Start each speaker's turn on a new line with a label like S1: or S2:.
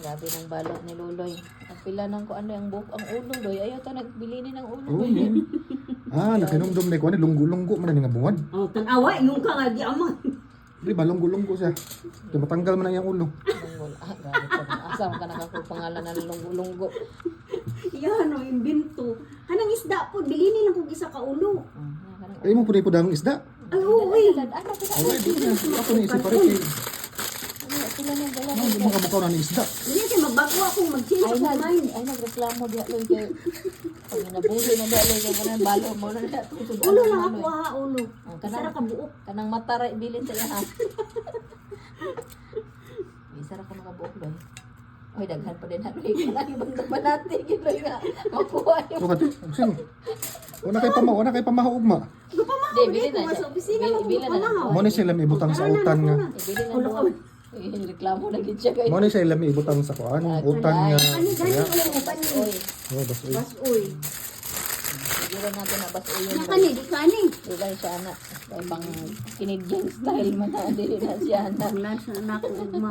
S1: Grabe ng balot ni Luloy. Ang pila ng ko ano ang buhok ang ulo doy. Ayaw ta nagbili ni ng ulo
S2: Oo,
S1: doy.
S2: no. Nakinomdom na ko, lunggo-lunggo man na nga bungad.
S3: Oh, tanawa, yung ka nga di amang.
S2: Di ba, lunggo-lunggo siya. Kaya matanggal man na yung ulo.
S1: Lunggol. Grabe ka. Asam ka pangalan ng lunggo-lunggo.
S3: Yan, oh, imbento. Kanang isda po, bilini lang kung isa ka ulo.
S2: Ay mo punay po daming isda.
S3: Ay, oo, eh.
S1: Ano sila?
S2: Ay, di na. Ako na isip pa rin.
S1: Ano sila nang dala?
S2: Ano yung mga bukaw na ng isda?
S3: Hindi, kaya magbago akong mag-change
S1: Ay
S3: ako mind.
S1: nagreklamo diya loy kay pag nabuhi na diya loy kay kanang balo mo na diya.
S3: Ulo lang ako ha, ulo.
S1: kanang-
S3: Sarap ka buok.
S1: Kanang mata ra ibilin sa iya. Isa ra ka makabuok loy. Oy daghan pa din loy. Kanang ibang banati gid loy nga. Makuha niyo.
S2: So, sino? Wala kay pamahaugma.
S3: Gupamahaw
S1: Di,
S3: dito,
S1: bilhin na
S3: mas
S1: siya.
S3: opisina ko
S1: Bilhin na
S3: gupamahaw.
S2: Mo ni sila may ibutang sa utan nga.
S1: Ibili na duha. Reklamo na gid siya kay.
S2: Mo ni sila may ibutang sa kuan, utan nga.
S3: Ano gani
S2: Kaya,
S3: ulo mo kani?
S1: Oy,
S2: oh, bas uy.
S3: Bas uy.
S1: siguro natin na bas uyon.
S3: Na kani, di kani.
S1: Diba siya na. Ibang Canadian style man na dili na siya na.
S3: Wala sa anak ko ugma.